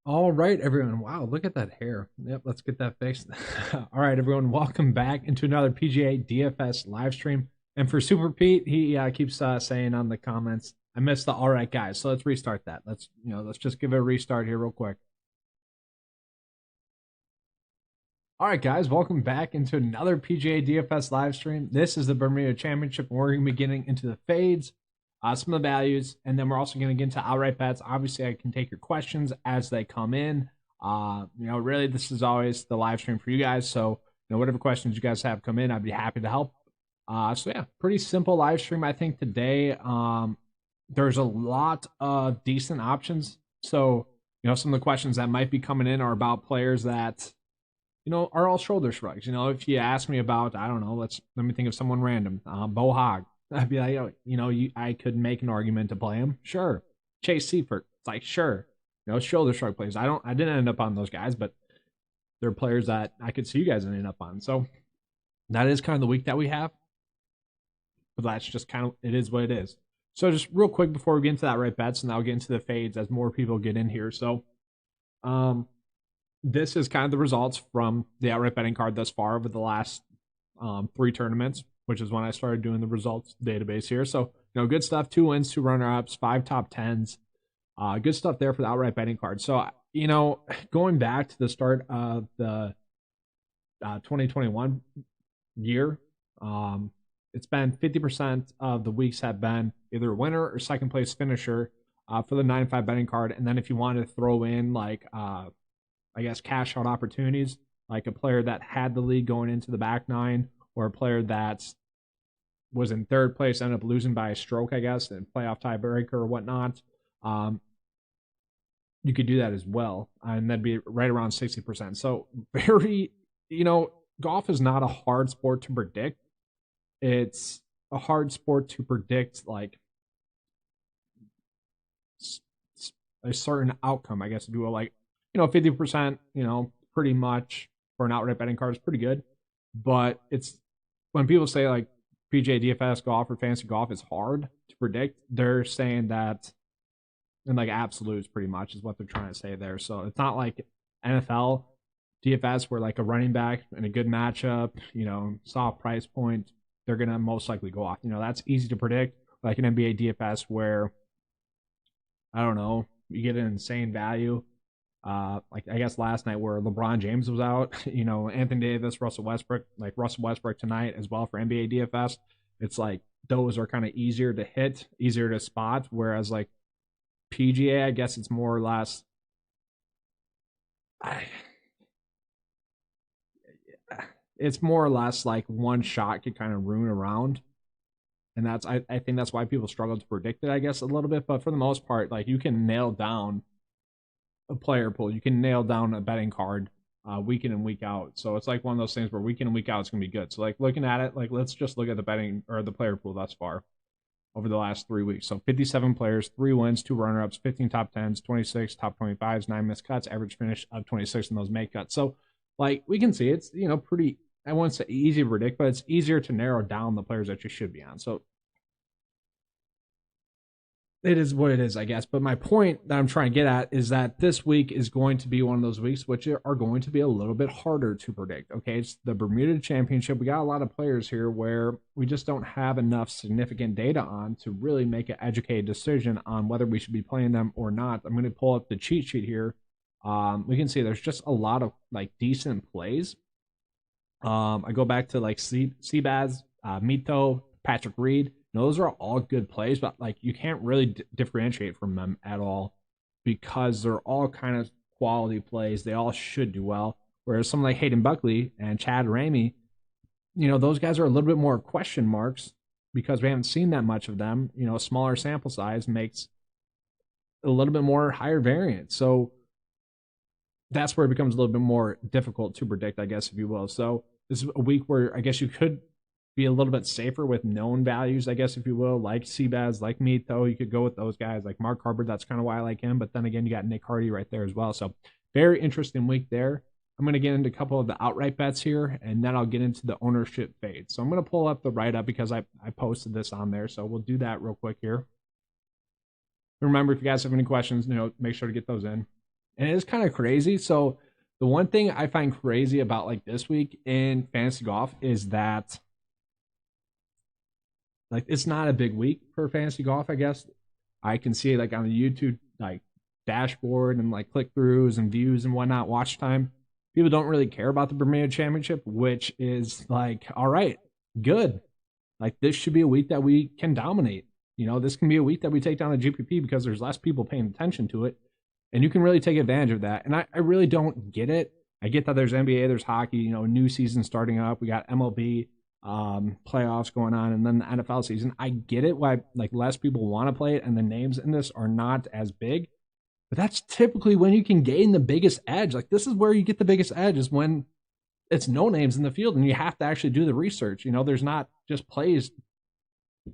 All right, everyone. Wow, look at that hair. Yep, let's get that fixed. All right, everyone. Welcome back into another PGA DFS live stream. And for Super Pete, he keeps saying on the comments, "I missed the all right guys." So let's restart that. Let's just give it a restart here real quick. All right, guys, welcome back into another PGA DFS live stream. This is the Bermuda Championship, and we're going to be getting into the fades, some of the values, and then we're also going to get into outright bets. Obviously, I can take your questions as they come in. Really, this is always the live stream for you guys. So, whatever questions you guys have come in, I'd be happy to help. Pretty simple live stream, I think, today. There's a lot of decent options. So, some of the questions that might be coming in are about players that are all shoulder shrugs. If you ask me about, I don't know, let me think of someone random, Bo Hogg, I'd be like, I could make an argument to play him. Sure. Chase Seifert, it's like, sure. Shoulder shrug players. I didn't end up on those guys, but they're players that I could see you guys ending up on. So that is kind of the week that we have. But that's just kind of, it is what it is. So just real quick before we get into that right bets, and I'll get into the fades as more people get in here. So, this is kind of the results from the outright betting card thus far over the last 3 tournaments, which is when I started doing the results database here. So, good stuff. 2 wins, 2 runner-ups, 5 top 10s. Good stuff there for the outright betting card. So, going back to the start of the 2021 year, it's been 50% of the weeks have been either a winner or second place finisher for the 9-5 betting card. And then if you want to throw in cash out opportunities, like a player that had the lead going into the back 9, or a player that was in 3rd place, ended up losing by a stroke, I guess, and playoff tiebreaker or whatnot. You could do that as well, and that'd be right around 60%. So golf is not a hard sport to predict. It's a hard sport to predict, like a certain outcome, I guess, if you will. Like, 50%, pretty much for an outright betting card is pretty good. But it's when people say like PGA DFS golf or fantasy golf is hard to predict, they're saying that in like absolutes pretty much is what they're trying to say there. So it's not like NFL DFS where like a running back in a good matchup, soft price point, they're going to most likely go off. That's easy to predict. Like an NBA DFS where, I don't know, you get an insane value. Like I guess last night where LeBron James was out, Anthony Davis, Russell Westbrook tonight as well for NBA DFS. It's like those are kind of easier to hit, easier to spot. Whereas like PGA, I guess it's more or less. It's more or less like one shot could kind of ruin a round. And that's I think that's why people struggle to predict it, I guess, a little bit. But for the most part, like you can nail down a player pool. You can nail down a betting card week in and week out. So it's like one of those things where week in and week out it's gonna be good. So like looking at it, like let's just look at the betting or the player pool thus far over the last 3 weeks. So 57 players, 3 wins, 2 runner-ups, 15 top 10s, 26 top 25s, 9 missed cuts, average finish of 26 in those make cuts. So like we can see it's pretty, I wouldn't say easy to predict, but it's easier to narrow down the players that you should be on. So it is what it is, I guess. But my point that I'm trying to get at is that this week is going to be one of those weeks which are going to be a little bit harder to predict. Okay, it's the Bermuda Championship. We got a lot of players here where we just don't have enough significant data on to really make an educated decision on whether we should be playing them or not. I'm going to pull up the cheat sheet here. We can see there's just a lot of like decent plays. I go back to like Seabaz, Mito, Patrick Reid. Those are all good plays, but like you can't really differentiate from them at all because they're all kind of quality plays. They all should do well. Whereas someone like Hayden Buckley and Chad Ramey, those guys are a little bit more question marks because we haven't seen that much of them. A smaller sample size makes a little bit more higher variance. So that's where it becomes a little bit more difficult to predict, I guess, if you will. So this is a week where I guess you could be a little bit safer with known values, I guess, if you will, like Seabaz, like Mito. You could go with those guys, like Mark Hubbard. That's kind of why I like him. But then again, you got Nick Hardy right there as well. So very interesting week there. I'm going to get into a couple of the outright bets here, and then I'll get into the ownership fade. So I'm going to pull up the write-up because I posted this on there. So we'll do that real quick here. Remember, if you guys have any questions, make sure to get those in. And it is kind of crazy. So the one thing I find crazy about like this week in fantasy golf is that like it's not a big week for fantasy golf, I guess. I can see like on the YouTube like dashboard and like click-throughs and views and whatnot, watch time. People don't really care about the Bermuda Championship, which is like, all right, good. Like this should be a week that we can dominate. This can be a week that we take down the GPP because there's less people paying attention to it. And you can really take advantage of that. And I really don't get it. I get that there's NBA, there's hockey, new season starting up. We got MLB playoffs going on, and then the NFL season. I get it why like less people want to play it, and the names in this are not as big. But that's typically when you can gain the biggest edge. Like this is where you get the biggest edge is when it's no names in the field and you have to actually do the research. There's not just plays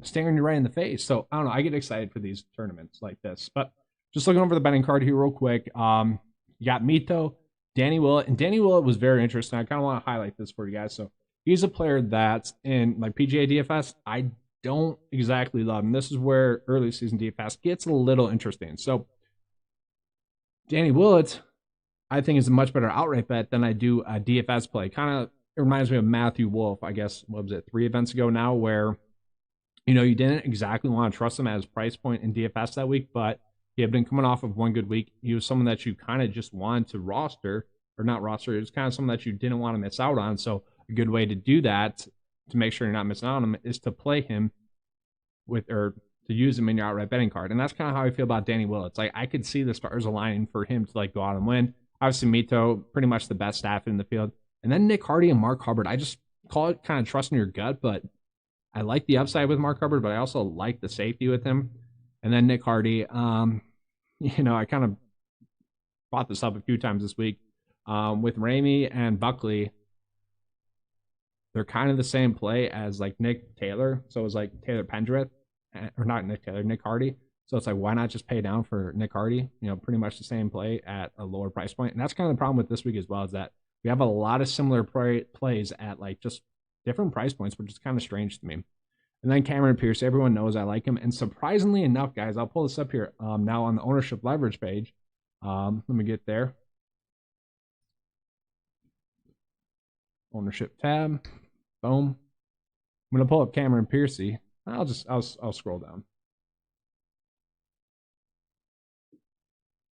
staring you right in the face. So I don't know. I get excited for these tournaments like this. But just looking over the betting card here real quick. You got Mito, Danny Willett, and Danny Willett was very interesting. I kind of want to highlight this for you guys. So he's a player that's in like PGA DFS. I don't exactly love him. This is where early season DFS gets a little interesting. So Danny Willett, I think, is a much better outright bet than I do a DFS play. Kind of reminds me of Matthew Wolff, I guess, what was it, 3 events ago now, where, you didn't exactly want to trust him at his price point in DFS that week, but he had been coming off of one good week. He was someone that you kind of just wanted to roster, or not roster. It was kind of someone that you didn't want to miss out on. So a good way to do that, to make sure you're not missing out on him, is to play him to use him in your outright betting card. And that's kind of how I feel about Danny Willett. It's like I could see the stars aligning for him to like go out and win. Obviously, Mito, pretty much the best staff in the field. And then Nick Hardy and Mark Hubbard. I just call it kind of trusting your gut, but I like the upside with Mark Hubbard, but I also like the safety with him. And then Nick Hardy, I kind of brought this up a few times this week. With Ramey and Buckley, they're kind of the same play as like Nick Taylor. So it was like Taylor Pendrith, or not Nick Taylor, Nick Hardy. So it's like, why not just pay down for Nick Hardy? Pretty much the same play at a lower price point. And that's kind of the problem with this week as well, is that we have a lot of similar plays at like just different price points, which is kind of strange to me. And then Cameron Pierce, everyone knows I like him. And surprisingly enough, guys, I'll pull this up here now on the ownership leverage page. Let me get there. Ownership tab. Boom. I'm going to pull up Cameron Piercy. I'll scroll down.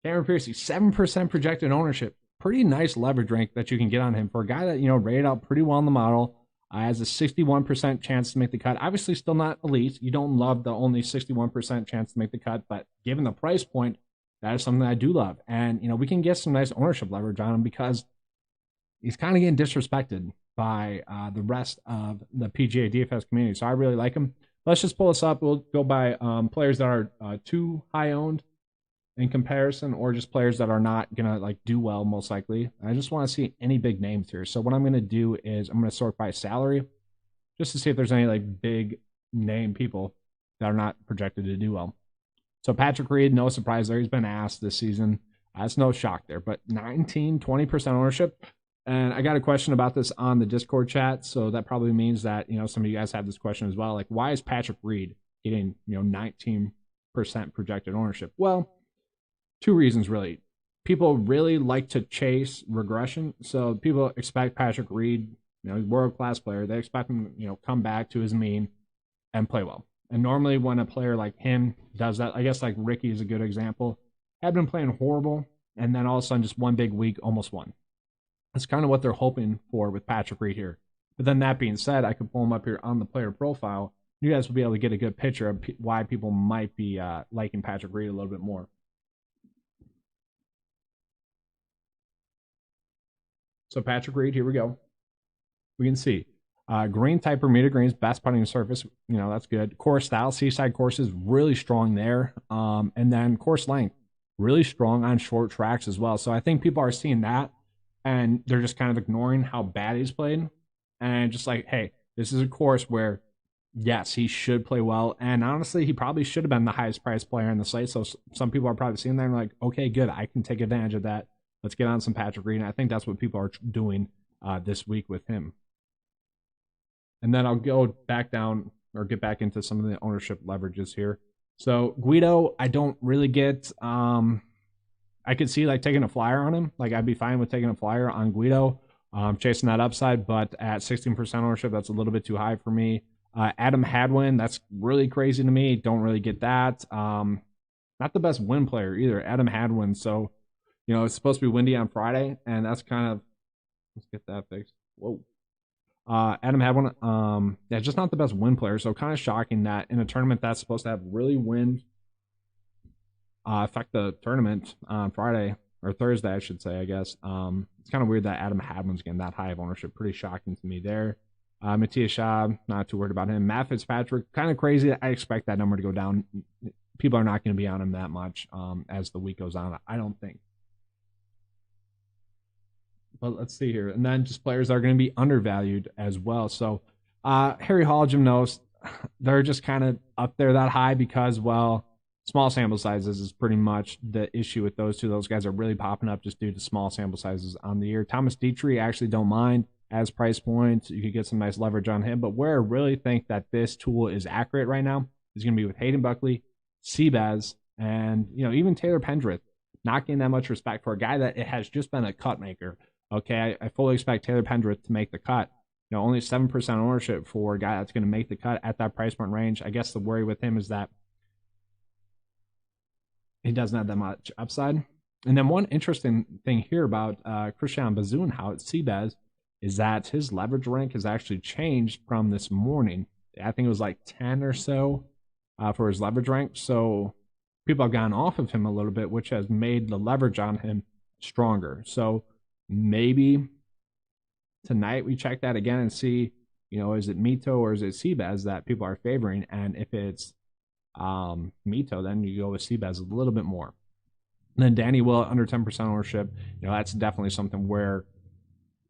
Cameron Piercy, 7% projected ownership. Pretty nice leverage rank that you can get on him for a guy that, rated out pretty well in the model. Has a 61% chance to make the cut. Obviously, still not elite. You don't love the only 61% chance to make the cut, but given the price point, that is something that I do love. And, we can get some nice ownership leverage on him because he's kind of getting disrespected by the rest of the PGA DFS community. So I really like him. Let's just pull this up. We'll go by players that are too high owned in comparison, or just players that are not gonna like do well most likely. I just want to see any big names here. So what I'm gonna do is I'm gonna sort by salary, just to see if there's any like big name people that are not projected to do well. So Patrick Reid, no surprise there. He's been asked this season. That's no shock there. But 20% ownership. And I got a question about this on the Discord chat, so that probably means that some of you guys have this question as well. Like, why is Patrick Reid getting 19% projected ownership? Well, 2 reasons really. People really like to chase regression, so people expect Patrick Reid, world-class player. They expect him, come back to his mean and play well. And normally when a player like him does that, I guess like Ricky is a good example, had been playing horrible, and then all of a sudden just one big week almost won. That's kind of what they're hoping for with Patrick Reid here. But then that being said, I could pull him up here on the player profile. You guys will be able to get a good picture of why people might be liking Patrick Reid a little bit more. So Patrick Reid, here we go. We can see green type Bermuda greens, best putting surface. That's good. Course style, seaside courses, really strong there. And then course length, really strong on short tracks as well. So I think people are seeing that, and they're just kind of ignoring how bad he's played. And just like, hey, this is a course where, yes, he should play well. And honestly, he probably should have been the highest priced player in the slate. So some people are probably seeing that and like, okay, good, I can take advantage of that. let's get on some Patrick Reid. I think that's what people are doing this week with him. And then I'll go back down or get back into some of the ownership leverages here. So Guido, I don't really get. I could see like taking a flyer on him. Like I'd be fine with taking a flyer on Guido, chasing that upside. But at 16% ownership, that's a little bit too high for me. Adam Hadwin, that's really crazy to me. Don't really get that. Not the best win player either, Adam Hadwin. So, you know, it's supposed to be windy on Friday, and that's kind of, let's get that fixed. Whoa. Adam Hadwin, yeah, just not the best win player. So kind of shocking that in a tournament that's supposed to have really wind affect the tournament on Friday or Thursday, I should say, I guess. It's kind of weird that Adam Hadwin's getting that high of ownership. Pretty shocking to me there. Matthias Schaub, not too worried about him. Matt Fitzpatrick, kind of crazy. I expect that number to go down. People are not going to be on him that much as the week goes on, I don't think. But let's see here. And then just players that are going to be undervalued as well. So Harry Hall, Jim Nost, they're just kind of up there that high because, well, small sample sizes is pretty much the issue with those two. Those guys are really popping up just due to small sample sizes on the year. Thomas Dietrich, I actually don't mind as price points. You could get some nice leverage on him. But where I really think that this tool is accurate right now is going to be with Hayden Buckley, Seabass, and, you know, even Taylor Pendrith. Not getting that much respect for a guy that it has just been a cut maker. Okay, I fully expect Taylor Pendrith to make the cut. You know, only 7% ownership for a guy that's going to make the cut at that price point range. I guess the worry with him is that he doesn't have that much upside. And then one interesting thing here about Christian Bazoonhout, Seabass, is that his leverage rank has actually changed from this morning. I think it was like 10 or so for his leverage rank. So people have gone off of him a little bit, which has made the leverage on him stronger. So maybe tonight we check that again and see, you know, is it Mito or is it Seabass that people are favoring? And if it's Mito, then you go with Seabass a little bit more. And then Danny Willett under 10% ownership. You know, that's definitely something where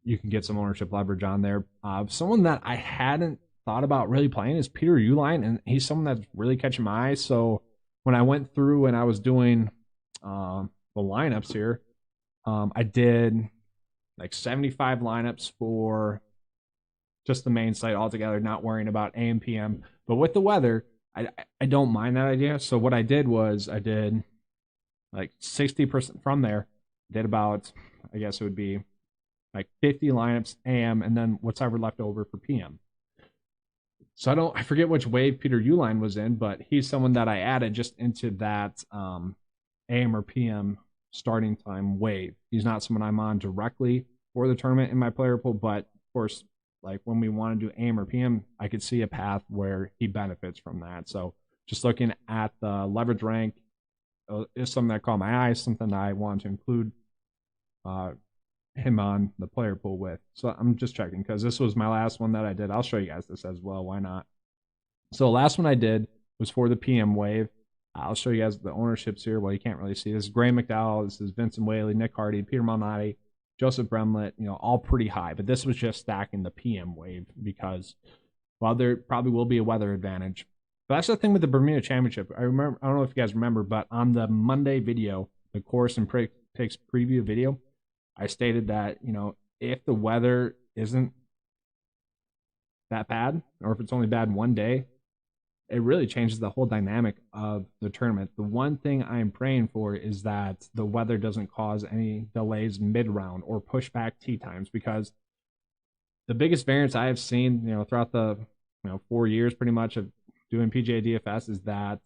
you can get some ownership leverage on there. Someone that I hadn't thought about really playing is Peter Uihlein, and he's someone that's really catching my eye. So when I went through and I was doing the lineups here, I did like 75 lineups for just the main site altogether, not worrying about AM, PM. But with the weather, I don't mind that idea. So what I did was I did like 60% from there. Did about, I guess it would be like 50 lineups AM, and then whatever left over for PM. So I forget which wave Peter Uihlein was in, but he's someone that I added just into that AM or PM starting time wave. He's not someone I'm on directly for the tournament in my player pool, but of course, like when we want to do AM or PM, I could see a path where he benefits from that. So just looking at the leverage rank is something that caught my eye, something that I want to include him on the player pool with. So I'm just checking because this was my last one that I did. I'll show you guys this as well. Why not? So the last one I did was for the PM wave. I'll show you guys the ownerships here. Well, you can't really see. This is Graham McDowell. This is Vincent Whaley, Nick Hardy, Peter Malnati, Joseph Bremlett, you know, all pretty high. But this was just stacking the PM wave because, well, there probably will be a weather advantage. But that's the thing with the Bermuda Championship. I don't know if you guys remember, but on the Monday video, the course and picks preview video, I stated that, you know, if the weather isn't that bad, or if it's only bad one day, it really changes the whole dynamic of the tournament. The one thing I'm praying for is that the weather doesn't cause any delays mid-round or push back tee times, because the biggest variance I have seen, you know, throughout the 4 years pretty much of doing PGA DFS is that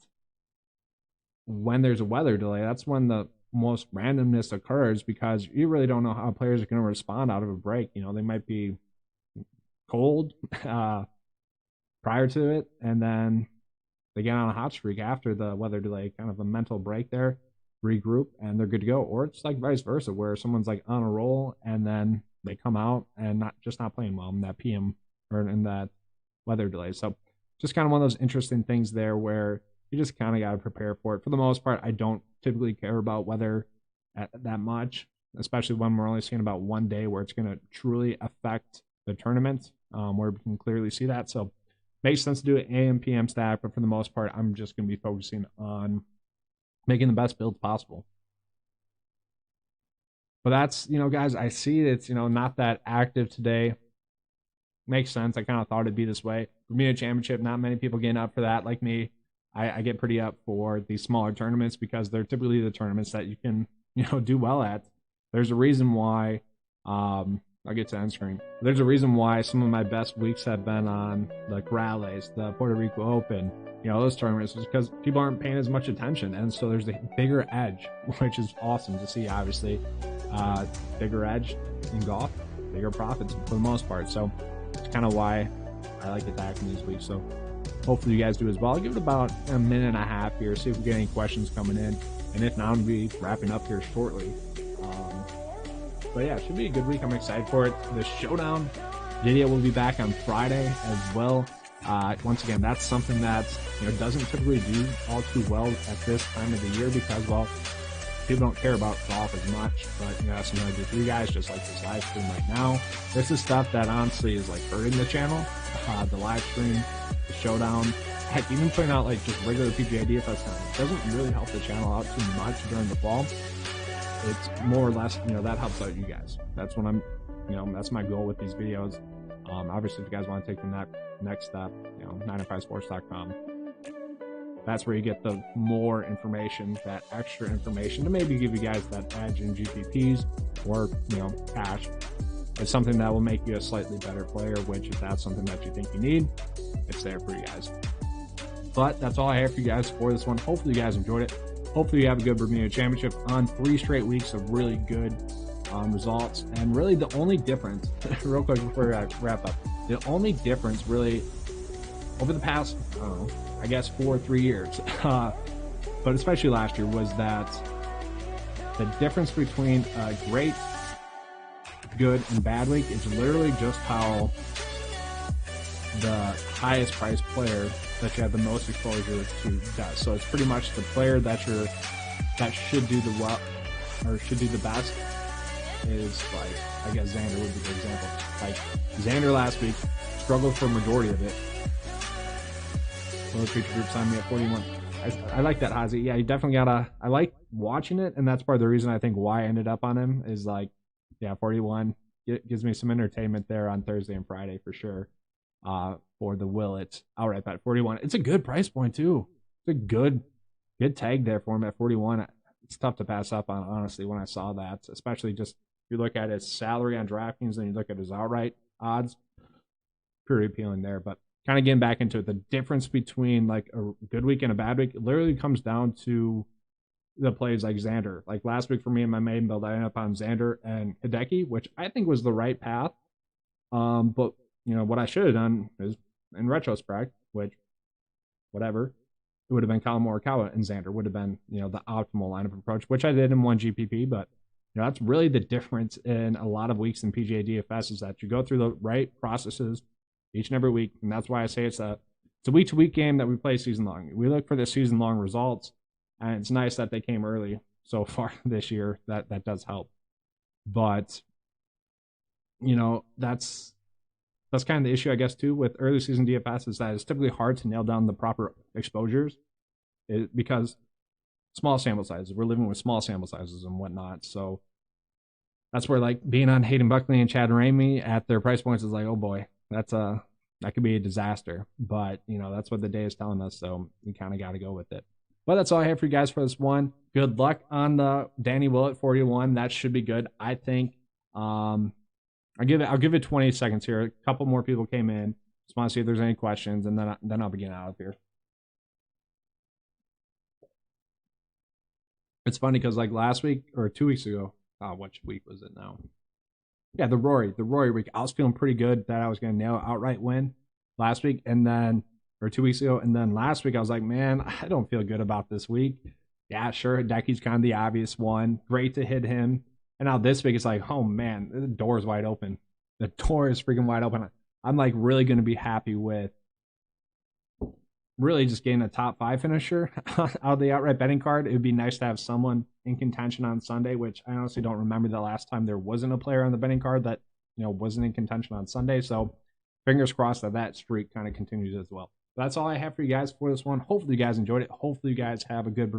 when there's a weather delay, that's when the most randomness occurs, because you really don't know how players are going to respond out of a break. You know, they might be cold prior to it, and then they get on a hot streak after the weather delay, kind of a mental break there, regroup, and they're good to go. Or it's like vice versa, where someone's like on a roll and then they come out and not playing well in that PM or in that weather delay. So just kind of one of those interesting things there where you just kind of got to prepare for it. For the most part, I don't typically care about weather that much, especially when we're only seeing about one day where it's going to truly affect the tournament, where we can clearly see that. So makes sense to do an AM, PM stack, but for the most part, I'm just going to be focusing on making the best builds possible. But that's, guys, I see it's, not that active today. Makes sense. I kind of thought it'd be this way. Bermuda Championship, not many people getting up for that like me. I get pretty up for these smaller tournaments because they're typically the tournaments that you can, do well at. There's a reason why, I'll get to end screen. There's a reason why some of my best weeks have been on the Corrales, the Puerto Rico Open, those tournaments, is because people aren't paying as much attention. And so there's a bigger edge, which is awesome to see, obviously. Bigger edge in golf, bigger profits for the most part. So it's kind of why I like attacking these weeks. So hopefully you guys do as well. I'll give it about a minute and a half here, see if we get any questions coming in. And if not, I'll be wrapping up here shortly. But yeah, it should be a good week. I'm excited for it. The showdown video will be back on Friday as well. Once again, that's something that doesn't typically do all too well at this time of the year because, well, people don't care about golf as much. But that's something I do for you guys, just like this live stream right now. This is stuff that honestly is like hurting the channel. The live stream, the showdown, heck, even putting out like just regular PGA DFS content doesn't really help the channel out too much during the fall. It's more or less, that helps out you guys. That's what I'm, that's my goal with these videos. Obviously, if you guys want to take the next step, 905sports.com. That's where you get the more information, that extra information to maybe give you guys that edge in GPPs or, cash. It's something that will make you a slightly better player, which if that's something that you think you need, it's there for you guys. But that's all I have for you guys for this one. Hopefully you guys enjoyed it. Hopefully you have a good Bermuda Championship on 3 straight weeks of really good results. And really the only difference, real quick before I wrap up, the only difference really over the past, I guess 4 or 3 years, but especially last year, was that the difference between a great, good, and bad week is literally just how the highest priced player that you have the most exposure to does. So it's pretty much the player that should do the best is, like, I guess Xander would be the example. Like Xander last week struggled for a majority of it. Little Creature Group signed me at 41. I like that Hazy. Yeah, you definitely I like watching it, and that's part of the reason I think why I ended up on him is, like, yeah, 41 gives me some entertainment there on Thursday and Friday for sure. For the Willett outright bet 41. It's a good price point too. It's a good tag there for him at 41. It's tough to pass up on, honestly, when I saw that, especially just if you look at his salary on DraftKings and you look at his outright odds, pretty appealing there. But kind of getting back into it, the difference between like a good week and a bad week literally comes down to the plays like Xander. Like last week for me in my main build, I ended up on Xander and Hideki, which I think was the right path. But what I should have done is, in retrospect, which, whatever, it would have been Colin Morikawa and Xander would have been, the optimal lineup approach, which I did in 1 GPP. But, that's really the difference in a lot of weeks in PGA DFS is that you go through the right processes each and every week. And that's why I say it's a week-to-week game that we play season long. We look for the season-long results, and it's nice that they came early so far this year. That does help. But, that's kind of the issue, I guess, too, with early season DFS is that it's typically hard to nail down the proper exposures because small sample sizes. We're living with small sample sizes and whatnot. So that's where, like, being on Hayden Buckley and Chad Ramey at their price points is like, oh boy, that could be a disaster. But, that's what the day is telling us. So we kind of got to go with it. But that's all I have for you guys for this one. Good luck on the Danny Willett 41. That should be good. I think, I'll give it 20 seconds here. A couple more people came in. Just want to see if there's any questions, and then I'll be getting out of here. It's funny because like last week or 2 weeks ago, what week was it now? Yeah, the Rory week. I was feeling pretty good that I was going to nail an outright win last week, and then 2 weeks ago, and then last week I was like, man, I don't feel good about this week. Yeah, sure, Hideki's kind of the obvious one. Great to hit him. And now this week, it's like, oh, man, the door is wide open. The door is freaking wide open. I'm, like, really going to be happy with really just getting a top 5 finisher out of the outright betting card. It would be nice to have someone in contention on Sunday, which I honestly don't remember the last time there wasn't a player on the betting card that, wasn't in contention on Sunday. So fingers crossed that streak kind of continues as well. But that's all I have for you guys for this one. Hopefully you guys enjoyed it. Hopefully you guys have a good